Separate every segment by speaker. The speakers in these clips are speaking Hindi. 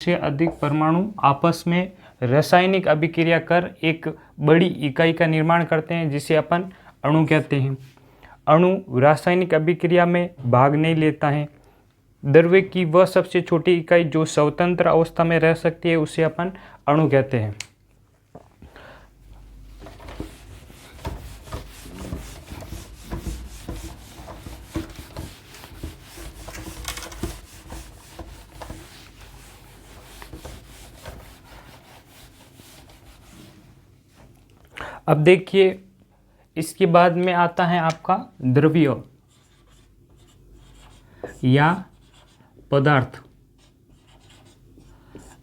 Speaker 1: से अधिक परमाणु आपस में रासायनिक अभिक्रिया कर एक बड़ी इकाई का निर्माण करते हैं, जिसे अपन अणु कहते हैं। अणु रासायनिक अभिक्रिया में भाग नहीं लेता है। द्रव्य की वह सबसे छोटी इकाई जो स्वतंत्र अवस्था में रह सकती है उसे अपन अणु कहते हैं। अब देखिए, इसके बाद में आता है आपका द्रव्य या पदार्थ।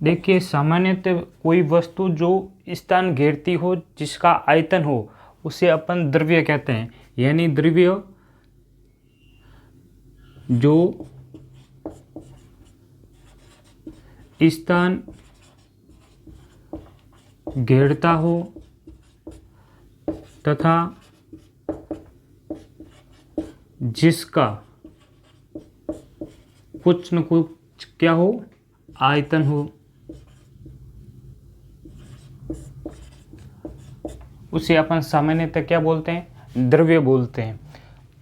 Speaker 1: देखिए, सामान्यतः कोई वस्तु जो स्थान घेरती हो, जिसका आयतन हो, उसे अपन द्रव्य कहते हैं। यानी द्रव्य जो स्थान घेरता हो तथा जिसका कुछ न कुछ क्या हो, आयतन हो, उसे अपन सामान्यतः क्या बोलते हैं, द्रव्य बोलते हैं।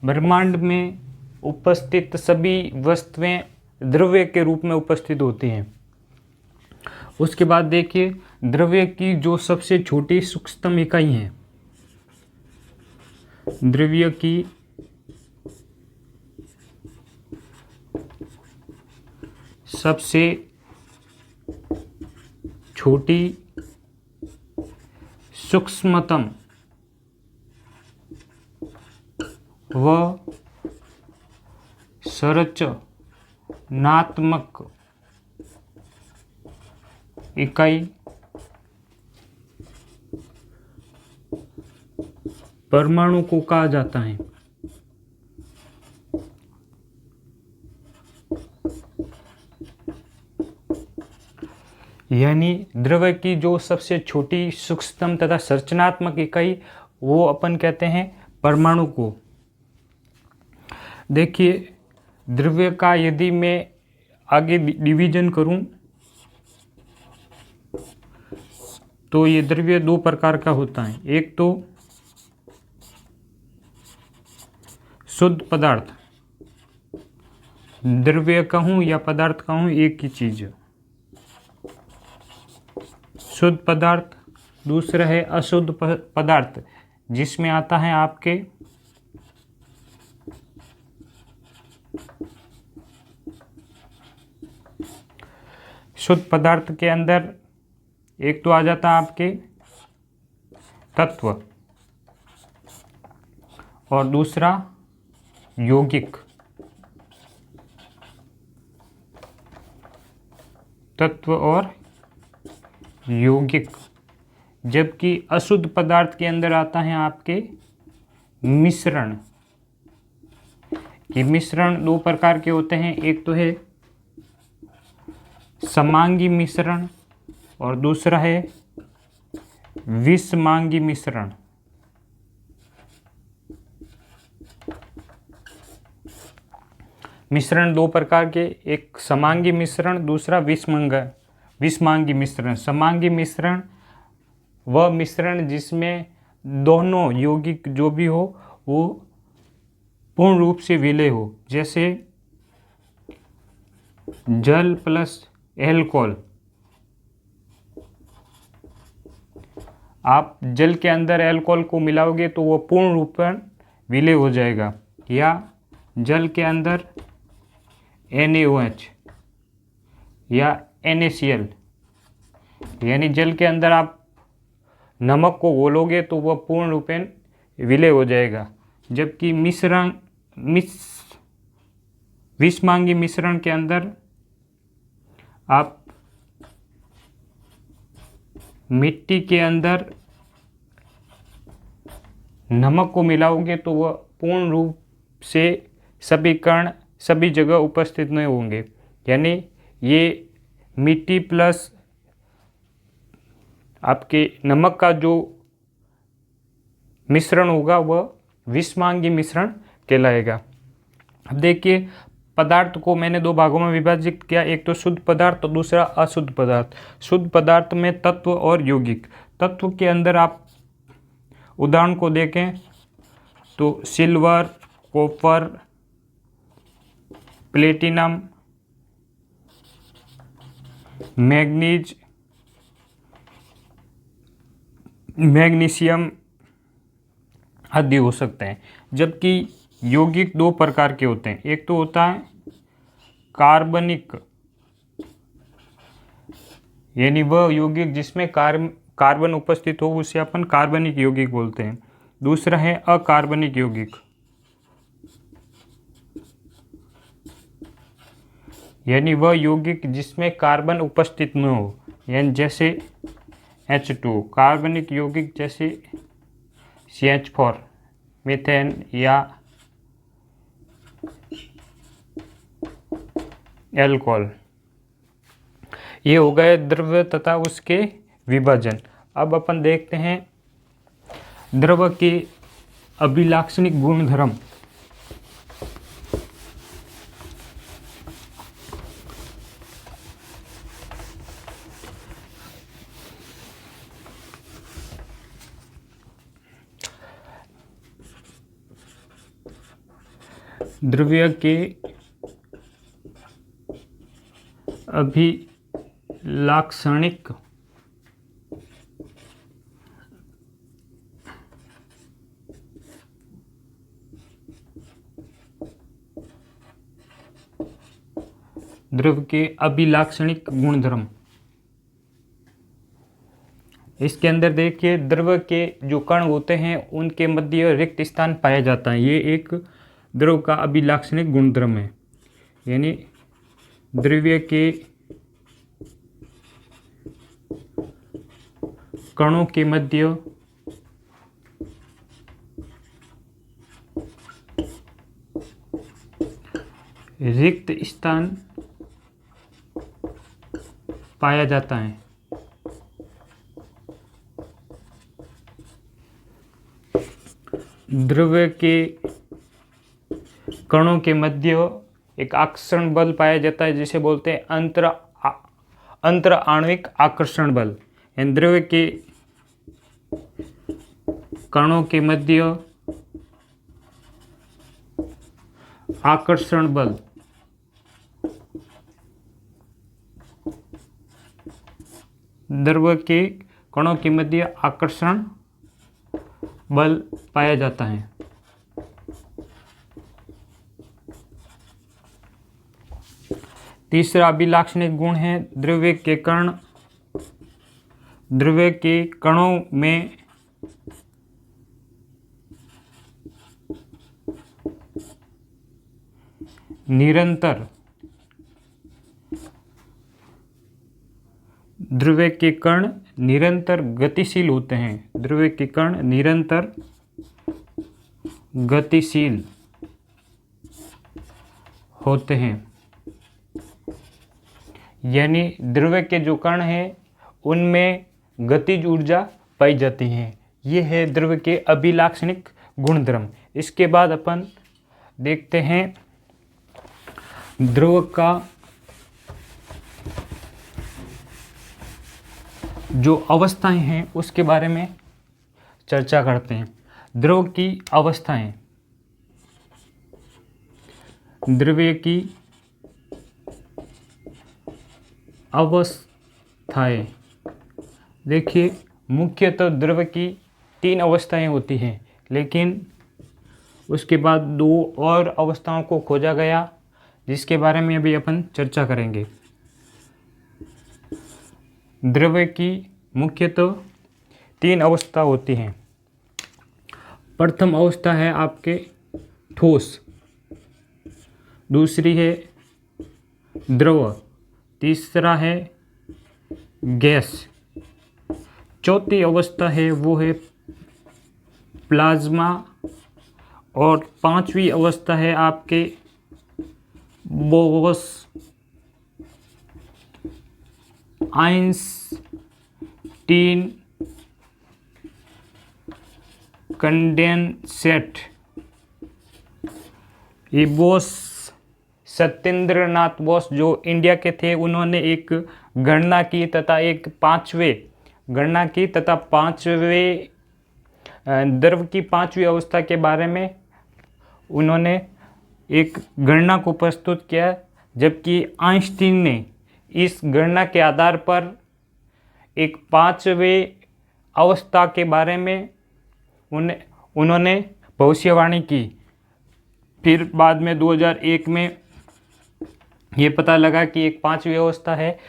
Speaker 1: ब्रह्मांड में उपस्थित सभी वस्तुएं द्रव्य के रूप में उपस्थित होती हैं। उसके बाद देखिए, द्रव्य की जो सबसे छोटी सूक्ष्मतम इकाई है, द्रव्य की सबसे छोटी सूक्ष्मतम व संरचनात्मक इकाई परमाणु को कहा जाता है। यानी द्रव्य की जो सबसे छोटी सूक्ष्मतम तथा संरचनात्मक इकाई, वो अपन कहते हैं परमाणु को। देखिए, द्रव्य का यदि मैं आगे डिवीजन करूं तो ये द्रव्य दो प्रकार का होता है। एक तो शुद्ध पदार्थ, द्रव्य कहूं या पदार्थ कहूं एक ही चीज है। शुद्ध पदार्थ। दूसरा है अशुद्ध पदार्थ, जिसमें आता है आपके शुद्ध पदार्थ के अंदर एक तो आ जाता है आपके तत्व और दूसरा यौगिक। तत्व और यौगिक। जबकि अशुद्ध पदार्थ के अंदर आता है आपके मिश्रण। ये मिश्रण दो प्रकार के होते हैं। एक तो है समांगी मिश्रण और दूसरा है विषमांगी मिश्रण। मिश्रण दो प्रकार के, एक समांगी मिश्रण, दूसरा विषमांगी मिश्रण। समांगी मिश्रण वह मिश्रण जिसमें दोनों यौगिक जो भी हो वो पूर्ण रूप से विलय हो, जैसे जल प्लस एल्कोहल। आप जल के अंदर एल्कोहल को मिलाओगे तो वो पूर्ण रूप पर विलय हो जाएगा। या जल के अंदर NaOH या NaCl, यानी जल के अंदर आप नमक को घोलोगे तो वह पूर्ण रूपेण विलय हो जाएगा। जबकि विषमांगी मिश्रण के अंदर आप मिट्टी के अंदर नमक को मिलाओगे तो वह पूर्ण रूप से सभी कण सभी जगह उपस्थित नहीं होंगे। यानी ये मिट्टी प्लस आपके नमक का जो मिश्रण होगा वह विषमांगी मिश्रण कहलाएगा। अब देखिए, पदार्थ को मैंने दो भागों में विभाजित किया, एक तो शुद्ध पदार्थ और दूसरा अशुद्ध पदार्थ। शुद्ध पदार्थ में तत्व और यौगिक। तत्व के अंदर आप उदाहरण को देखें तो silver, copper, platinum, manganese, magnesium आदि हो सकते हैं। जबकि यौगिक दो प्रकार के होते हैं, एक तो होता है कार्बनिक, यानी वह यौगिक जिसमें कार्बन उपस्थित हो उसे अपन कार्बनिक यौगिक बोलते हैं। दूसरा है अकार्बनिक यौगिक, यानी वह यौगिक जिसमें कार्बन उपस्थित न हो, यानी जैसे H2। कार्बनिक यौगिक जैसे CH4, मीथेन या एल्कोहल। ये हो गए द्रव्य तथा उसके विभाजन। अब अपन देखते हैं द्रव्य के अभिलाक्षणिक गुणधर्म। द्रव्य के अभिलाक्षणिक द्रव्य के अभिलाक्षणिक गुणधर्म। इसके अंदर देखिए द्रव्य के जो कण होते हैं उनके मध्य रिक्त स्थान पाया जाता है। ये एक द्रव्य का अभिलाक्षणिक गुणधर्म है, यानी द्रव्य के कणों के मध्य रिक्त स्थान पाया जाता है। द्रव्य के कणों के मध्य एक आकर्षण बल पाया जाता है जिसे बोलते हैं अंतर आणविक आकर्षण बल। द्रव्य के कणों के मध्य आकर्षण बल द्रव्य के कणों के मध्य आकर्षण बल पाया जाता है। तीसरा अभिलाक्षणिक गुण है द्रव्य के कणों में निरंतर द्रव्य के कण निरंतर गतिशील होते हैं। द्रव्य के कण निरंतर गतिशील होते हैं, यानी द्रव्य के जो कण हैं उनमें गतिज ऊर्जा पाई जाती है। ये है द्रव्य के अभिलाक्षणिक गुणधर्म। इसके बाद अपन देखते हैं द्रव्य का जो अवस्थाएं हैं उसके बारे में चर्चा करते हैं। द्रव्य की अवस्थाएं। द्रव्य की अवस्थाएं देखिए, मुख्यतः द्रव्य की 3 अवस्थाएं होती हैं, लेकिन उसके बाद 2 और अवस्थाओं को खोजा गया जिसके बारे में अभी अपन चर्चा करेंगे। द्रव्य की मुख्यतः 3 अवस्था होती हैं। प्रथम अवस्था है आपके ठोस, दूसरी है द्रव, तीसरा है गैस, चौथी अवस्था है वो है प्लाज्मा, और 5वीं अवस्था है आपके बोगस आइंस्टीन कंडेंसेट। ये बोस सत्येंद्रनाथ बोस जो इंडिया के थे, उन्होंने एक गणना की तथा एक पांचवें द्रव की पांचवी अवस्था के बारे में उन्होंने एक गणना को प्रस्तुत किया, जबकि आइंस्टीन ने इस गणना के आधार पर एक पांचवें अवस्था के बारे में उन्होंने भविष्यवाणी की। फिर बाद में 2001 में ये पता लगा कि एक पांचवी अवस्था है,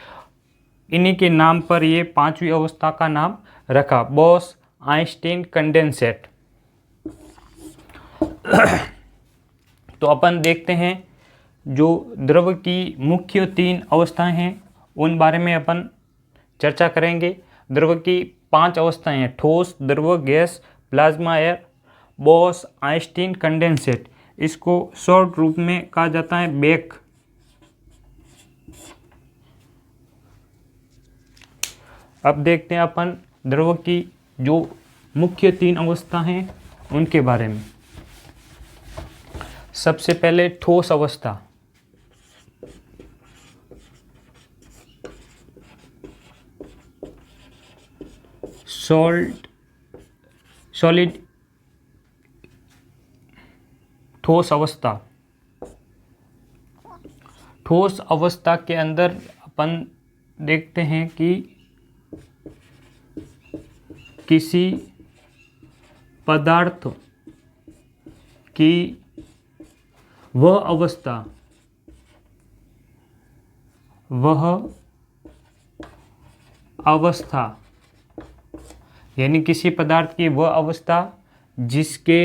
Speaker 1: इन्हीं के नाम पर ये पांचवी अवस्था का नाम रखा, बोस आइंस्टीन कंडेंसेट। तो अपन देखते हैं जो द्रव की मुख्य 3 अवस्थाएं हैं उन बारे में अपन चर्चा करेंगे। द्रव की 5 अवस्थाएं हैं, ठोस, द्रव, gas, plasma, air, Bose Einstein condensate. इसको शॉर्ट रूप में कहा जाता है बेक। अब देखते हैं अपन द्रव की जो मुख्य 3 अवस्था हैं उनके बारे में। सबसे पहले ठोस अवस्था। सॉलिड ठोस अवस्था। ठोस अवस्था के अंदर अपन देखते हैं कि किसी पदार्थ की वह अवस्था यानी किसी पदार्थ की वह अवस्था जिसके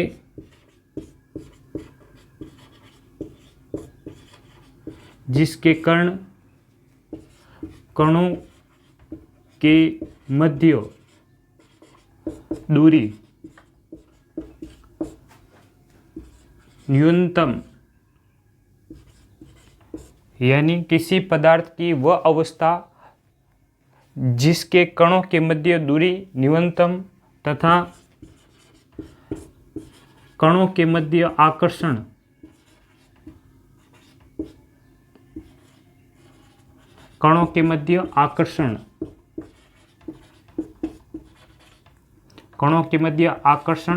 Speaker 1: कणों के मध्य दूरी न्यूनतम, यानी किसी पदार्थ की वह अवस्था जिसके कणों के मध्य दूरी न्यूनतम तथा कणों के मध्य आकर्षण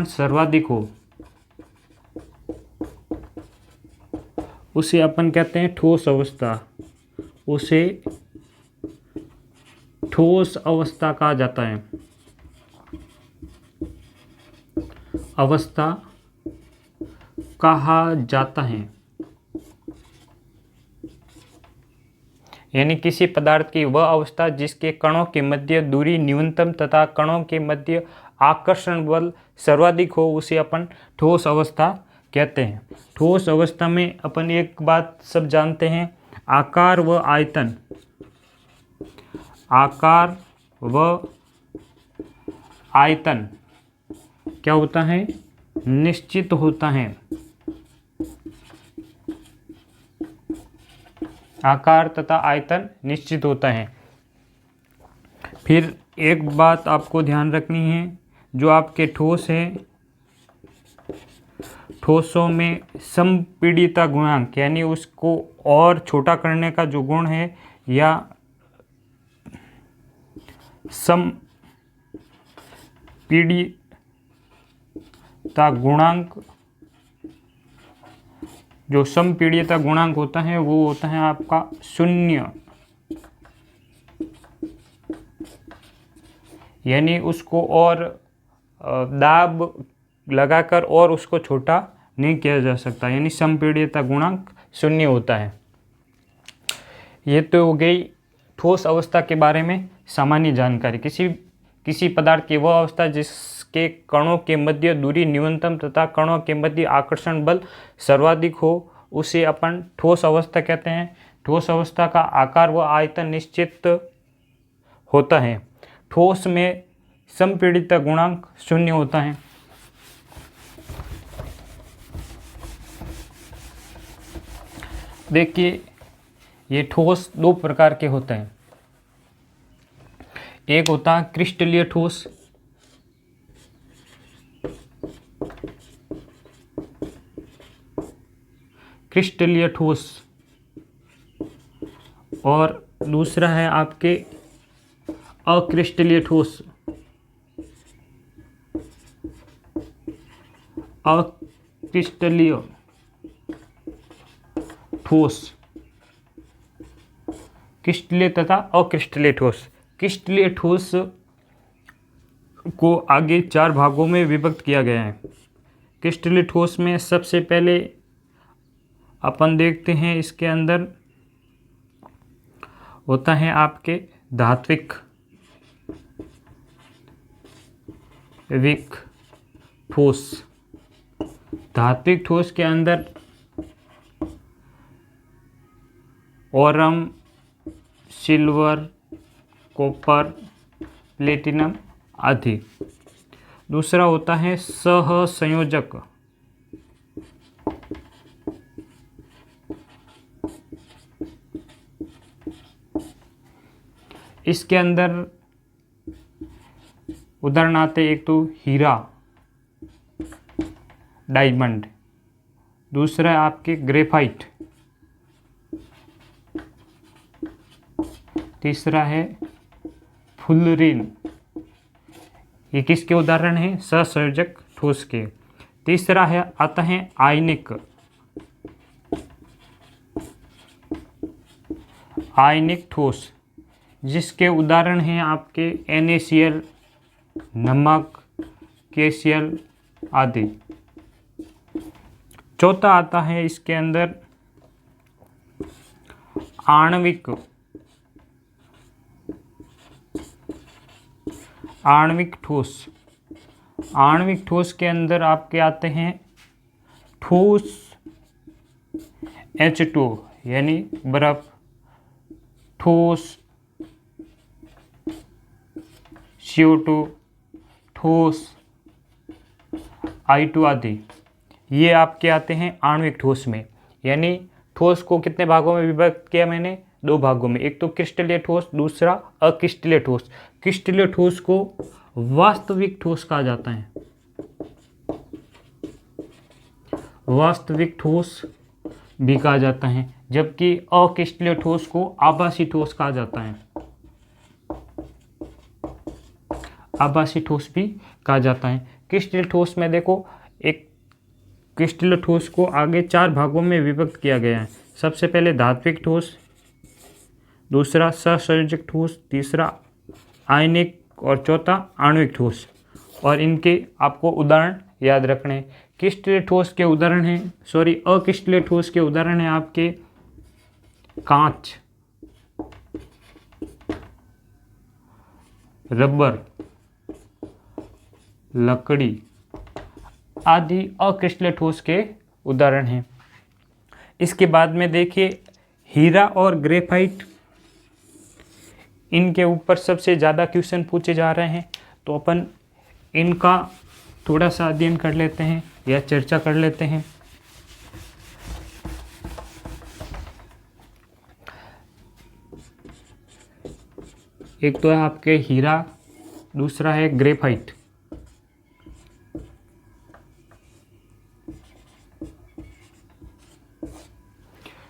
Speaker 1: सर्वाधिक हो, उसे अपन कहते हैं ठोस अवस्था। उसे ठोस अवस्था कहा जाता है। यानी किसी पदार्थ की वह अवस्था जिसके कणों के मध्य दूरी न्यूनतम तथा कणों के मध्य आकर्षण बल सर्वाधिक हो, उसे अपन ठोस अवस्था कहते हैं। ठोस अवस्था में अपन एक बात सब जानते हैं, आकार व आयतन क्या होता है, निश्चित होता है। आकार तथा आयतन निश्चित होता है। फिर एक बात आपको ध्यान रखनी है, जो आपके ठोस हैं, ठोसों में संपीड़ितता गुणांक यानी उसको और छोटा करने का जो गुण है, या संपीड़ितता गुणांक, जो संपीड़ितता गुणांक होता है वो होता है आपका 0, यानी उसको और दाब लगाकर और उसको छोटा नहीं किया जा सकता, यानी संपीड़ितता गुणांक 0 होता है। ये तो हो गई ठोस अवस्था के बारे में सामान्य जानकारी। किसी पदार्थ की वह अवस्था जिसके कणों के मध्य दूरी न्यूनतम तथा कणों के मध्य आकर्षण बल सर्वाधिक हो, उसे अपन ठोस अवस्था कहते हैं। ठोस अवस्था का आकार व आयतन निश्चित होता है। ठोस में संपीड़ितता गुणांक 0 होता है। देखिए, ये ठोस 2 प्रकार के होते हैं। एक होता है क्रिस्टलीय ठोस, क्रिस्टलीय ठोस और दूसरा है आपके अक्रिस्टलीय ठोस। अक्रिस्टलीय ठोस, क्रिस्टलीय तथा अक्रिस्टलीय ठोस। क्रिस्टलीय ठोस को आगे 4 भागों में विभक्त किया गया है। क्रिस्टलीय ठोस में सबसे पहले अपन देखते हैं, इसके अंदर होता है आपके धात्विक विक ठोस। धात्विक ठोस के अंदर ओरम, सिल्वर, कॉपर, प्लेटिनम आदि। दूसरा होता है सहसंयोजक। इसके अंदर उदाहरण आते, एक तो हीरा, डायमंड। दूसरा है आपके ग्रेफाइट। तीसरा है फुलरिन। ये किसके उदाहरण हैं? सहसंयोजक ठोस के। तीसरा है आता है आयनिक। आयनिक ठोस, जिसके उदाहरण हैं आपके NaCl, नमक, KCl आदि। चौथा आता है इसके अंदर आणविक। आणविक ठोस। आणविक ठोस के अंदर आपके आते हैं ठोस H2 यानी बर्फ, ठोस CO2, ठोस I2 आदि। ये आपके आते हैं आणविक ठोस में। यानी ठोस को कितने भागों में विभक्त किया मैंने? 2 भागों में। एक तो क्रिस्टलीय ठोस, दूसरा अक्रिस्टलीय ठोस। क्रिस्टलीय ठोस को वास्तविक ठोस कहा जाता है। वास्तविक ठोस भी कहा जाता है, जबकि अक्रिस्टलीय ठोस को आभासी ठोस कहा जाता है। आभासी ठोस भी कहा जाता है। क्रिस्टलीय ठोस में देखो, एक क्रिस्टलीय ठोस को आगे 4 भागों में विभक्त किया गया है। सबसे पहले धात्विक ठोस, दूसरा सहसंयोजक ठोस, तीसरा आयनिक और चौथा आणविक ठोस। और इनके आपको उदाहरण याद रखने। क्रिस्टलीय ठोस के उदाहरण हैं, अक्रिस्टलीय ठोस के उदाहरण हैं आपके कांच, रबर, लकड़ी आदि अक्रिस्टलीय ठोस के उदाहरण हैं। इसके बाद में देखिए हीरा और ग्रेफाइट, इनके ऊपर सबसे ज़्यादा क्वेश्चन पूछे जा रहे हैं, तो अपन इनका थोड़ा सा अध्ययन कर लेते हैं या चर्चा कर लेते हैं। एक तो है आपके हीरा, दूसरा है ग्रेफाइट।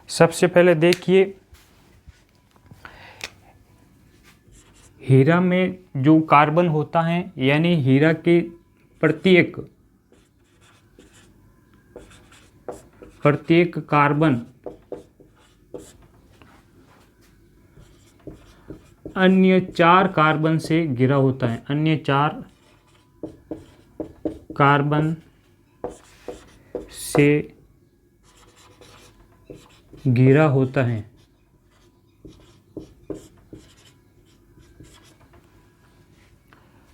Speaker 1: सबसे पहले देखिए हीरा में जो कार्बन होता है, यानी हीरा के प्रत्येक कार्बन अन्य 4 कार्बन से घिरा होता है। अन्य 4 कार्बन से घिरा होता है।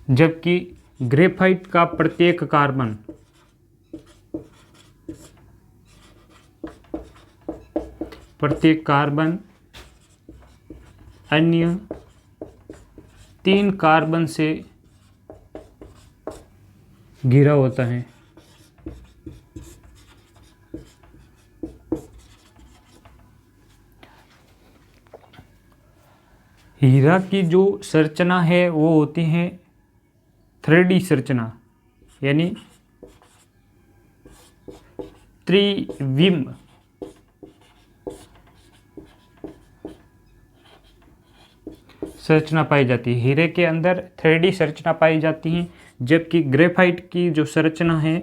Speaker 1: जबकि ग्रेफाइट का प्रत्येक कार्बन अन्य 3 कार्बन से घिरा होता है। हीरा की जो संरचना है वो होती है 3D संरचना, यानी त्रिविम संरचना पाई जाती है। हीरे के अंदर 3D संरचना पाई जाती है, जबकि ग्रेफाइट की जो संरचना है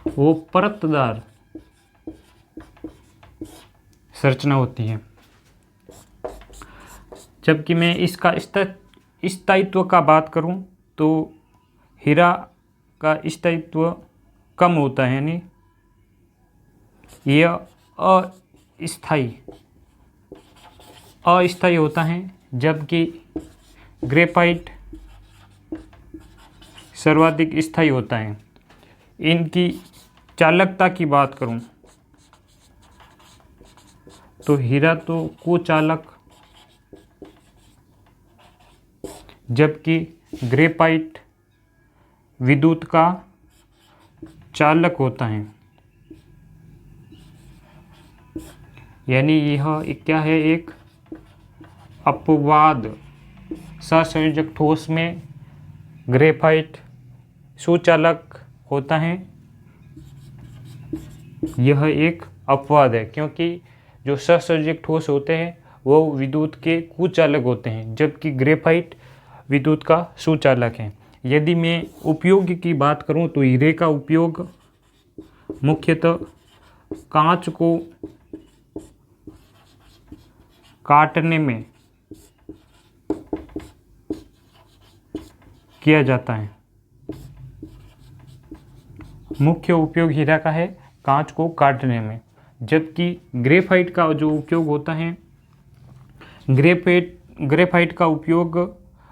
Speaker 1: वो परतदार संरचना होती है। जबकि मैं इसका स्थायित्व का बात करूं तो हीरा का स्थायित्व कम होता है, यानी यह अस्थायी होता है, जबकि ग्रेफाइट सर्वाधिक स्थायी होता है। इनकी चालकता की बात करूं तो हीरा तो कुचालक, जबकि ग्रेफाइट विद्युत का चालक होता है। यानी यह क्या है, एक अपवाद। सहसंयोजक ठोस में ग्रेफाइट सुचालक होता है, यह एक अपवाद है, क्योंकि जो सहसंयोजक ठोस होते हैं वो विद्युत के कुचालक होते हैं, जबकि ग्रेफाइट विद्युत का सुचालक है। यदि मैं उपयोग की बात करूं तो हीरे का उपयोग मुख्यतः कांच को काटने में किया जाता है। मुख्य उपयोग हीरा का है कांच को काटने में, जबकि ग्रेफाइट का जो उपयोग होता है, ग्रेफाइट का उपयोग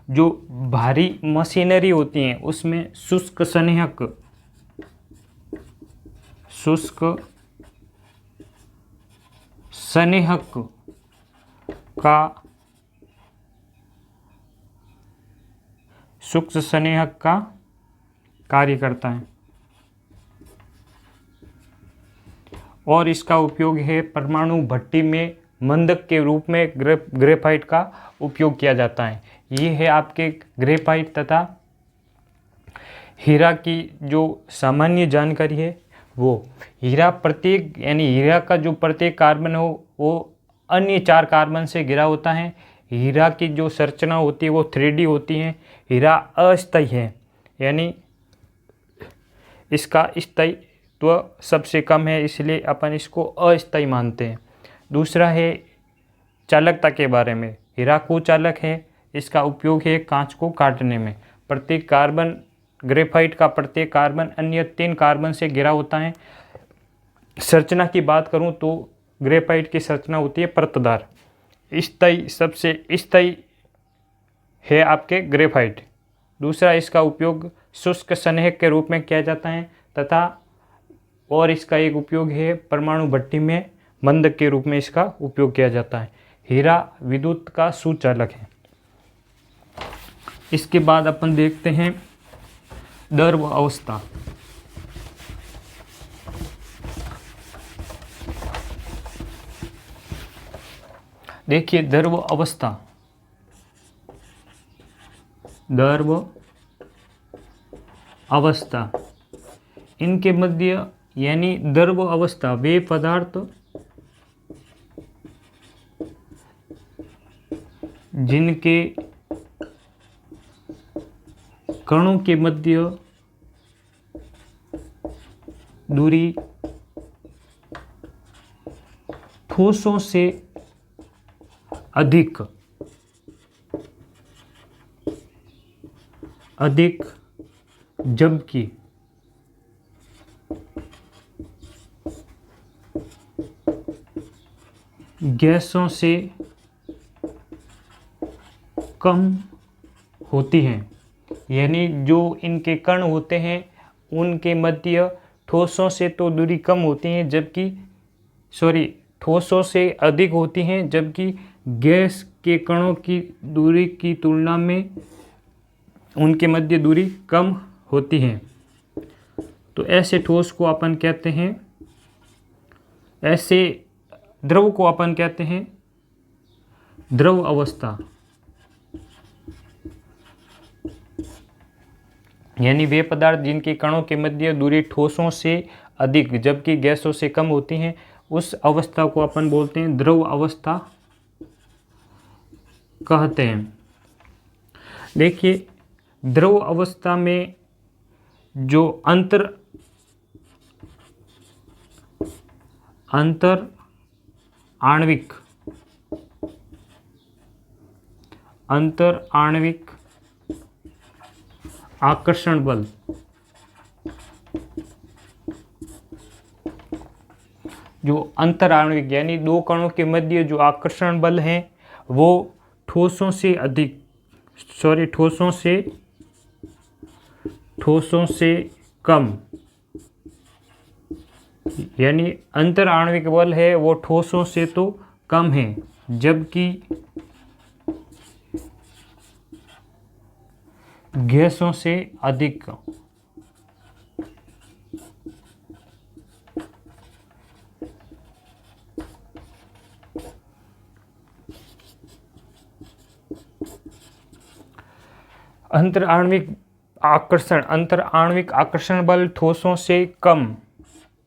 Speaker 1: जो भारी मशीनरी होती हैं उसमें शुष्क संनेहक का कार्य करता है। और इसका उपयोग है परमाणु भट्टी में मंदक के रूप में ग्रेफाइट का उपयोग किया जाता है। ये है आपके ग्रेफाइट तथा हीरा की जो सामान्य जानकारी है वो। हीरा का जो प्रत्येक कार्बन हो वो अन्य 4 कार्बन से घिरा होता है। हीरा की जो संरचना होती है वो 3D होती है। हीरा अस्थायी है, यानी इसका स्थायित्व सबसे कम है, इसलिए अपन इसको अस्थायी मानते हैं। दूसरा है चालकता के बारे में। हीरा कुचालक है, इसका उपयोग है कांच को काटने में। प्रत्येक कार्बन, ग्रेफाइट का प्रत्येक कार्बन अन्य 3 कार्बन से घिरा होता है। संरचना की बात करूं तो ग्रेफाइट की संरचना होती है परतदार। स्थायी, सबसे स्थायी है आपके ग्रेफाइट। दूसरा, इसका उपयोग शुष्क संनेहक के रूप में किया जाता है तथा और इसका एक उपयोग है परमाणु भट्टी में मंदक के रूप में इसका उपयोग किया जाता है। हीरा विद्युत का सुचालक है। इसके बाद अपन देखते हैं द्रव अवस्था। देखिए द्रव अवस्था इनके मध्य, यानी द्रव अवस्था वे पदार्थ जिनके कणों के मध्य दूरी ठोसों से अधिक जबकि गैसों से कम होती हैं। यानी जो इनके कण होते हैं उनके मध्य ठोसों से तो दूरी कम होती है, जबकि ठोसों से अधिक होती हैं, जबकि गैस के कणों की दूरी की तुलना में उनके मध्य दूरी कम होती है। तो ऐसे ठोस को अपन कहते हैं, ऐसे द्रव को अपन कहते हैं द्रव अवस्था। यानी वे पदार्थ जिनके कणों के मध्य दूरी ठोसों से अधिक जबकि गैसों से कम होती हैं, उस अवस्था को अपन बोलते हैं द्रव अवस्था। कहते हैं। देखिए, द्रव अवस्था में जो अंतर आणविक आकर्षण बल, जो अंतर आणविक यानी दो कणों के मध्य जो आकर्षण बल है वो ठोसों से कम, यानी अंतर आणविक बल है वो ठोसों से तो कम है, जबकि गैसों से अधिक। अंतर आणविक आकर्षण बल ठोसों से कम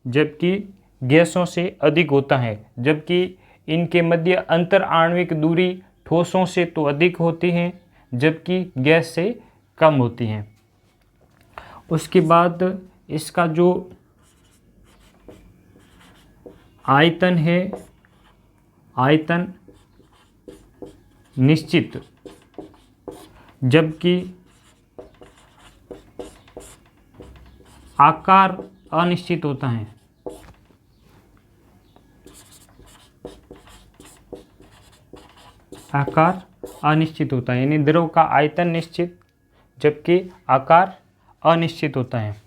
Speaker 1: जबकि गैसों से अधिक होता है, जबकि इनके मध्य अंतर आणविक दूरी ठोसों से तो अधिक होती है जबकि गैस से कम होती हैं। उसके बाद इसका जो आयतन है, आयतन निश्चित जबकि आकार अनिश्चित होता है। आकार अनिश्चित होता है, यानी द्रव का आयतन निश्चित जबकि आकार अनिश्चित होता है।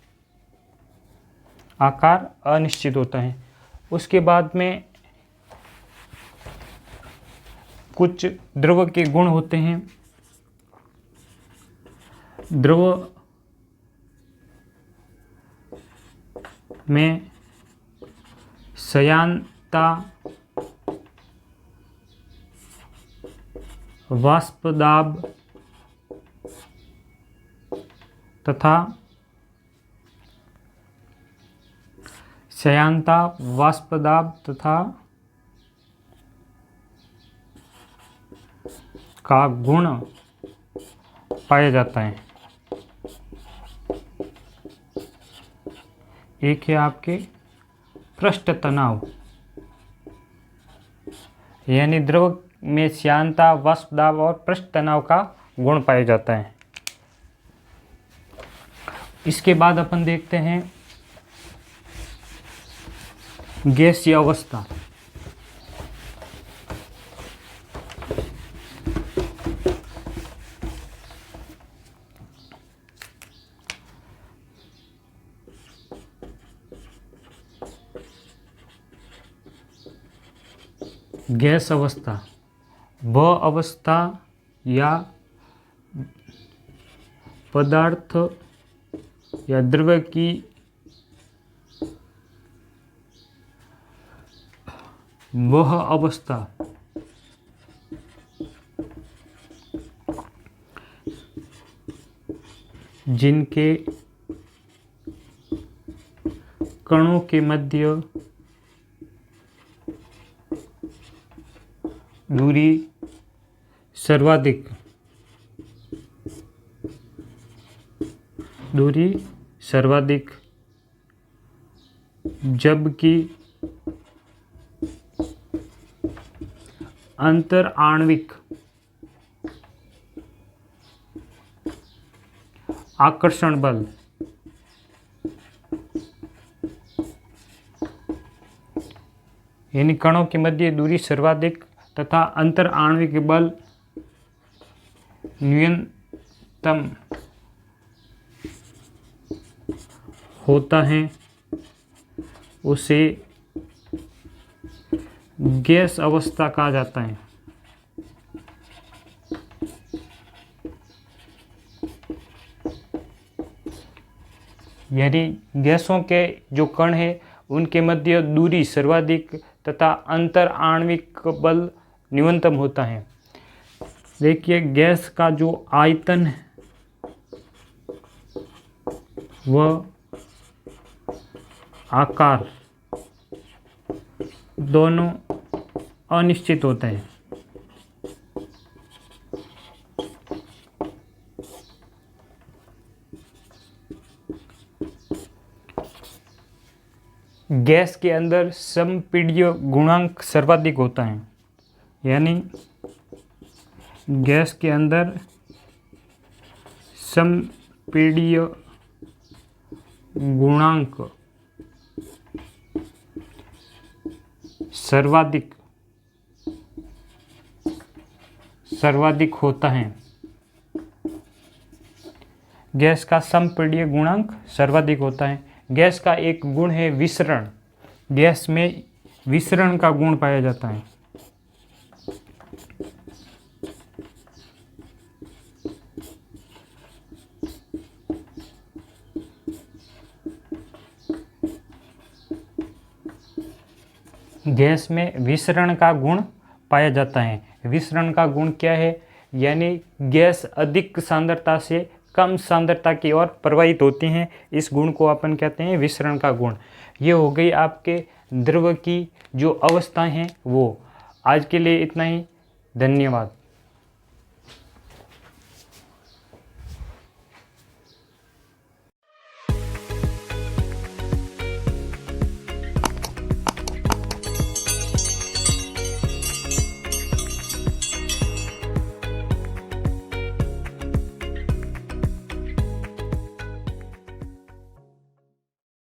Speaker 1: आकार अनिश्चित होता है। उसके बाद में कुछ द्रव के गुण होते हैं। द्रव में श्यानता, वाष्प दाब तथा का गुण पाया जाता है। एक है आपके पृष्ठ तनाव, यानी द्रव में श्यानता, वाष्प दाब और पृष्ठ तनाव का गुण पाया जाता है। इसके बाद अपन देखते हैं गैसीय अवस्था। गैस अवस्था वह अवस्था या पदार्थ या द्रव की वह अवस्था जिनके कणों के मध्य दूरी सर्वाधिक जबकि अंतर आणविक आकर्षण बल यानी कणों के मध्य दूरी सर्वाधिक तथा अंतर आणविक बल न्यूनतम होता है, उसे गैस अवस्था कहा जाता है। यानी गैसों के जो कण है उनके मध्य दूरी सर्वाधिक तथा अंतर आणविक बल न्यूनतम होता है। देखिए, गैस का जो आयतन है वह आकार दोनों अनिश्चित होते हैं। गैस के अंदर संपीड्य गुणांक सर्वाधिक होता है, यानी गैस के अंदर संपीड्य गुणांक सर्वाधिक होता है। गैस का संपीड्य गुणांक सर्वाधिक होता है। गैस का एक गुण है विसरण। गैस में विसरण का गुण पाया जाता है। गैस में विसरण का गुण पाया जाता है। विसरण का गुण क्या है? यानी गैस अधिक सांद्रता से कम सांद्रता की ओर प्रवाहित होती हैं। इस गुण को अपन कहते हैं विसरण का गुण। ये हो गई आपके द्रव की जो अवस्थाएं हैं वो। आज के लिए इतना ही। धन्यवाद।